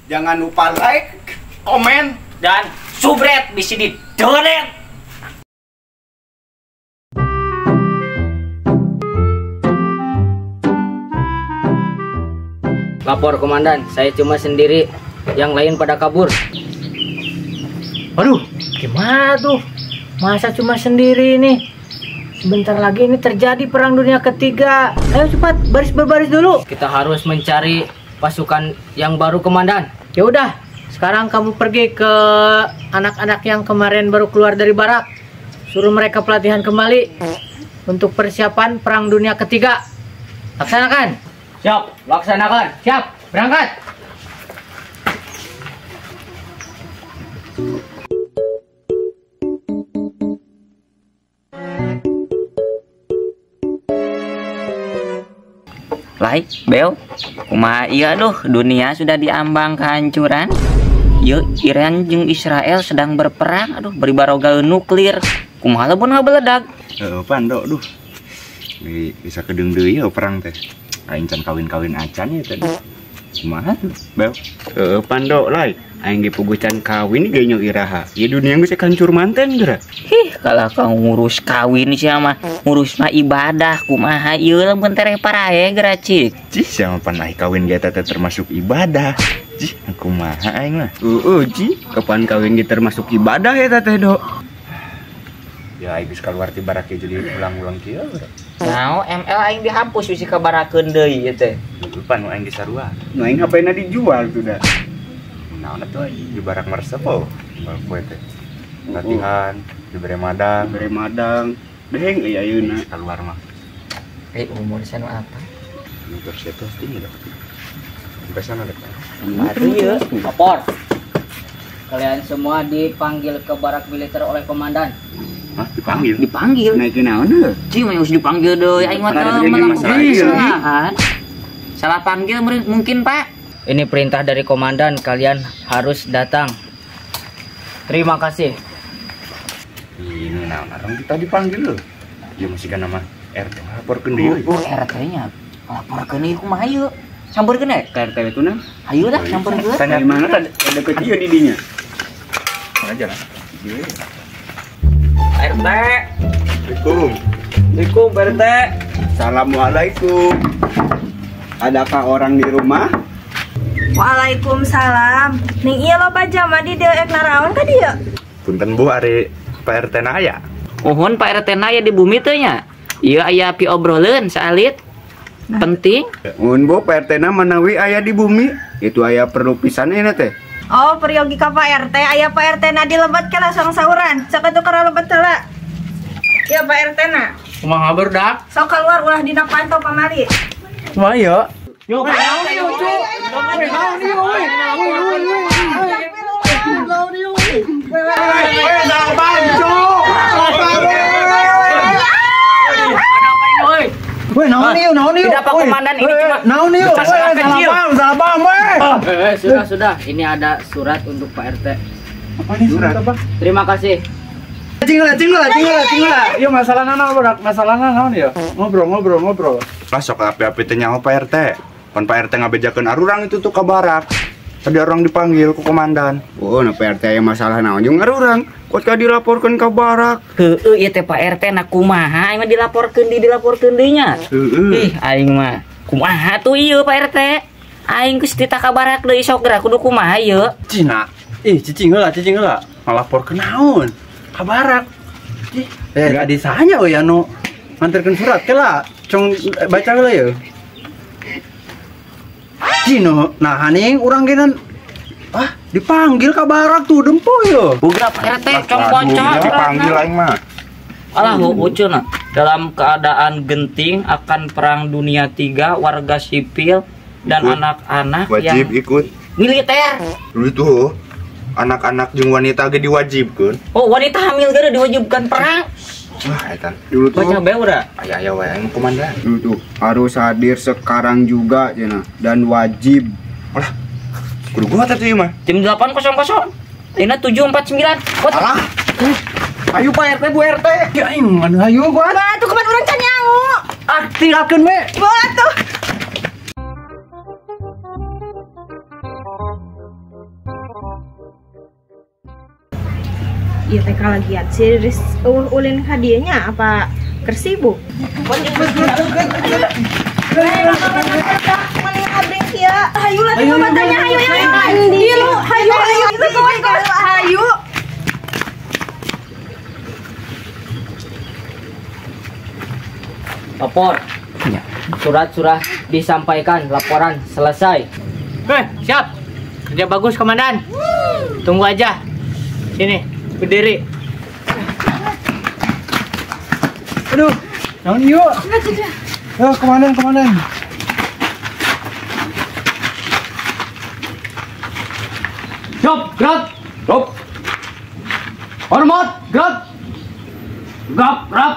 Jangan lupa like, komen, dan subscribe bisa di donate. Lapor komandan, saya cuma sendiri, yang lain pada kabur. Aduh, gimana tuh? Masa cuma sendiri nih? Sebentar lagi ini terjadi perang dunia ketiga. Ayo cepat, berbaris dulu. Kita harus mencari pasukan yang baru, komandan. Ya udah, sekarang kamu pergi ke anak-anak yang kemarin baru keluar dari barak. Suruh mereka pelatihan kembali untuk persiapan perang dunia ketiga. Laksanakan. Siap, laksanakan. Siap, berangkat. Lai, Bel, kumaha iya duh, dunia sudah diambang kehancuran. Yuk, Iran jeung Israel sedang berperang, aduh, beribaroga nuklir. Kumaha lamun ngabeledag. Pando, duh. Bisa kedeng deui ya perang teh. Aing can kawin-kawin acan ya tadi. Kumaha tuh, Bel? Pando, lai. Aing ge puguh can kawin ge nyo iraha. Ya dunia geus hancur manten geura. Kalau kau ngurus kawin sih mah, ngurus mah ibadah, kumaha ieu lamun tereh parahe geura cik. Cih, sama panai kawin ge teh termasuk ibadah. Cih, kumaha aing mah. Ci, kapan kawin ge termasuk ibadah ya teh, Dok? Ya aing geus kaluar ti barak jadi ulang-ulang kieu. Nah, ML aing dihapus bisi kabarakeun deui ieu teh. Lupa nu aing ge sarua. Nu aing hapeuna dijual tuh dah. Naon atuh di barak marsepo. Bal poe teh. Latihan di Bere Madang. Deheng euy ayeuna keluar mah. Umur sana apa? Motor setos tinggi dah. Sampai sana dekat. Aduh ieu. Lapor. Kalian semua dipanggil ke barak militer oleh komandan. Hah, dipanggil? Dipanggil. Naikin naon heuh? Cing mah harus dipanggil deui aing mah salah panggil mungkin, Pak. Ini perintah dari komandan, kalian harus datang. Terima kasih. Ini naon orang kita dipanggil loh. Ya masih kan nama RT laporkeun deui. RT-nya laporkeun ieu kumaha ieu? Sampeurkeun we? Ke RT itu nah. Hayu dah sampeurkeun. Tanya di mana tadi deket ieu di dinya. Aja lah. RT. Assalamualaikum. Pak RT. Assalamualaikum. Adakah orang di rumah? Waalaikumsalam. Ning ieu loba jama di dieu ek naraon ka dieu? Punten Bu, ari Pak RT na aya. Uhun Pak RT na aya di bumi teh nya. Ieu aya pi obroleun saalit. Penting. Mun Bu, Pak RT na manawi aya di bumi. Itu aya perlu pisan ieu teh. Oh, peryogi ka Pak RT, aya Pak RT na dilebat ke langsung sauran. Sok atuh kara lebat heula. Ieu Pak RT na. Kumaha berdak? Sok keluar ulah dina pantau pamari. Kumaha ieu? Yo, Tidak Pak Komandan, ini cuma sudah. Ini ada surat untuk Pak RT. Apa nih surat apa? Terima kasih. Cingla. Yuk masalah naon ya? Ngobrol. Lah sok api-api teh nyaho Pak RT. Pan Pak RT ngabejakeun arurang itu tuh ke barak. Tadi orang dipanggil ku komandan. Oh, na Pak RT aya masalah naon jeung arurang. Kok dilaporkeun ka barak. Heueuh ieu teh Pak RT na kumaha aing mah dilaporkeun deui nya. Ih aing mah kumaha tuh ieu Pak RT? Aing geus ditah ka barak deui sok geura kudu kumaha ieu? Cina. Cicing heula. Ngalaporkeun naon? Ka barak. Adi sahanya we anu nganterkeun surat ke lah. Cong baca heula yeuh. Cino, nah haning urang genan dipanggil ka barak tuh dempo yo. Bugra Pak RT cong bocor. Dipanggil aing mah. Alah ucuna dalam keadaan genting akan perang dunia 3 warga sipil dan anak-anak yang Wajib ikut militer. dulu tuh. Anak-anak jeung wanita ge diwajibkeun. Oh, wanita hamil ge diwajibkan perang. Wah, eta dulu tuh. Baca bae udah. Aya wae yang komandan. Dulu tuh harus hadir sekarang juga cenah dan wajib. Alah. Kudu gua teh ieu mah. Jam 8.00. Dina 7.49. Alah. Ayo Pak RT, Bu RT. Ya aing anu hayu gua. Batu keman urang can nyangu. Aktifkeun we. Batu. iya teh kalagian sih ulin hadiahnya apa kersibuk. Hayu lah tuh batanya, hayu yang mandi lu, hayu itu hayu. Lapor. Surat sudah disampaikan, laporan selesai. Siap. Kerja bagus, Komandan. Tunggu aja. Sini, berdiri. Aduh, naon yuk. Komandan. Siap, gerak. Stop. Hormat, gerak. Gerak.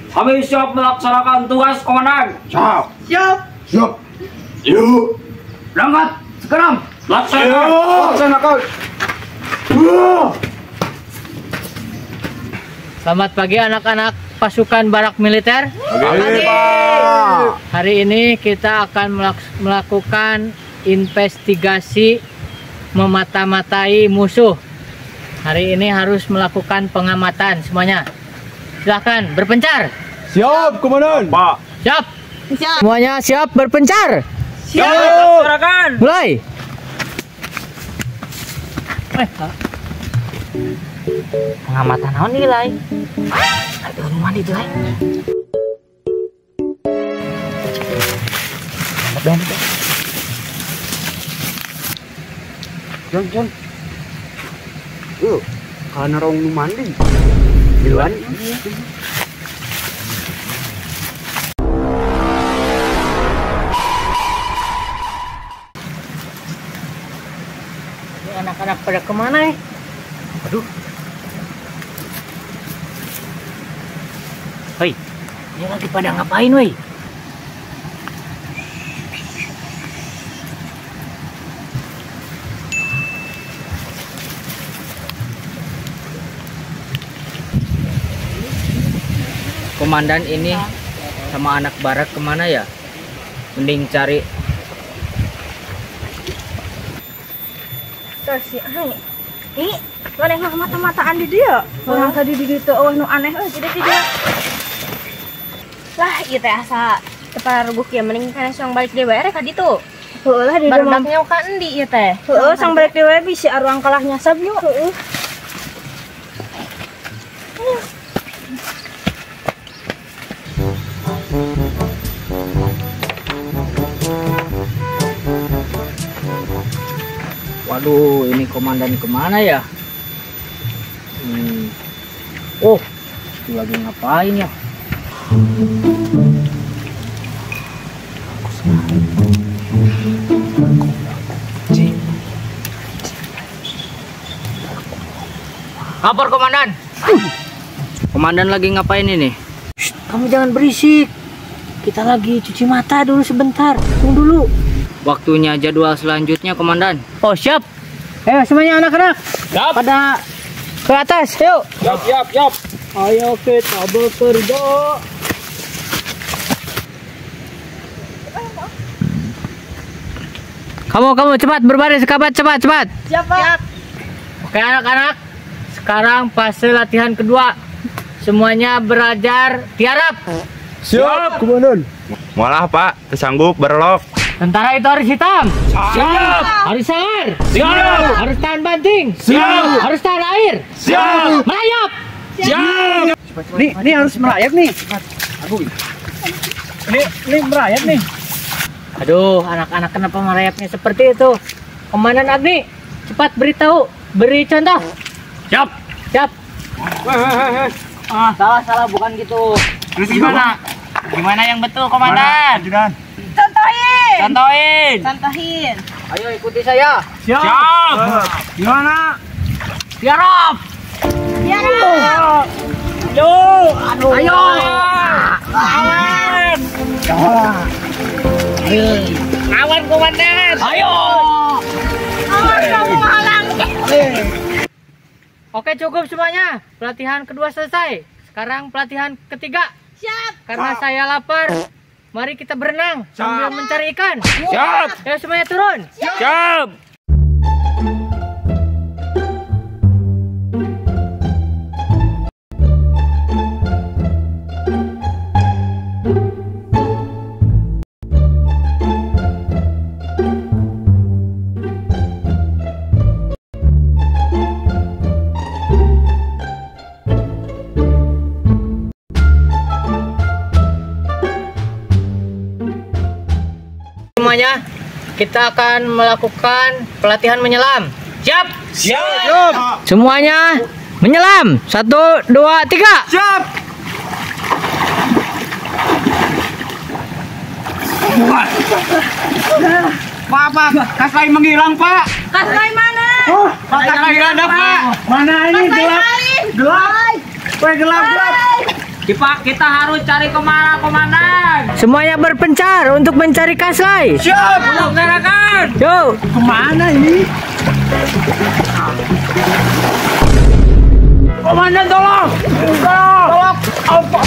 Kami siap melaksanakan tugas, Komandan. Siap. Yuk. Berangkat. Sekarang. Laksanakan. Selamat pagi anak-anak pasukan barak militer. Hari ini kita akan melakukan investigasi memata-matai musuh. Hari ini harus melakukan pengamatan semuanya. Silahkan berpencar. Siap, Komandan. Siap. Semuanya siap berpencar. Siap. Mulai. Pengamatan naon nih lai? Ada mandi tuh lai. Jon. Karena orang nu mandi. Duluan. Ini anak-anak pada kemana nih? Aduh. Hei, ini lagi pada ngapain woi? Komandan ini sama anak barak kemana ya? Mending cari. Kasih ini mana yang mata-mataan di dia orang tadi di dia tuh nu aneh tidak lah iya teh asa teparuguk ya mending kan sang balik dewe rek ka ditu heuh lah di barudak ka endi ieu teh heuh sang balik dewe bisi aruang kalahnya sab yuk heuh Waduh, ini komandan kemana ya? Oh, itu lagi ngapain ya? Lapor komandan. Komandan lagi ngapain ini? Kamu jangan berisik. Kita lagi cuci mata dulu sebentar. Tunggu dulu. Waktunya jadwal selanjutnya, Komandan. Oh, siap. Ayo semuanya anak-anak. Siap. Pada ke atas, yuk. Siap. Ayo kita bekerja. Kamu cepat berbaris, cepat. siap Pak. Oke anak-anak. Sekarang fase latihan kedua. Semuanya belajar tiarap. Siap, Komandan. Malah Pak, tersanggup berlok. Tentara itu harus hitam. Siap. Harus sangar. Siap. Harus tahan banting. Siap. Harus tahan air. Siap. Merayap. Siap. Nih harus merayap nih. Ini merayap nih. Aduh, anak-anak kenapa merayapnya seperti itu? Komandan Agni, cepat beritahu, beri contoh. Siap. Salah, bukan gitu. Terus gimana? Gimana yang betul, Komandan? Contohin. Ayo ikuti saya. Siap. Gimana? Tiarap. Ayo. Lawan komandan. Ayo. Kamu halang. Oke, cukup semuanya. Pelatihan kedua selesai. Sekarang pelatihan ketiga. Siap. Karena saya lapar, mari kita berenang sambil mencari ikan. Siap. Ayo semuanya turun. Siap. kita akan melakukan pelatihan menyelam. Siap? Siap. Semuanya menyelam. 1, 2, 3. Siap. Pak, Kaslai menghilang, Pak. Kaslai mana? Pak, Kaslai nggak ada, Pak. Mana ini gelap? Gelap. Kita harus cari kemana, komandan? Semuanya berpencar untuk mencari Kaslai. Siap. Gerakan. Yuk. Kemana ini? Komandan tolong. Apa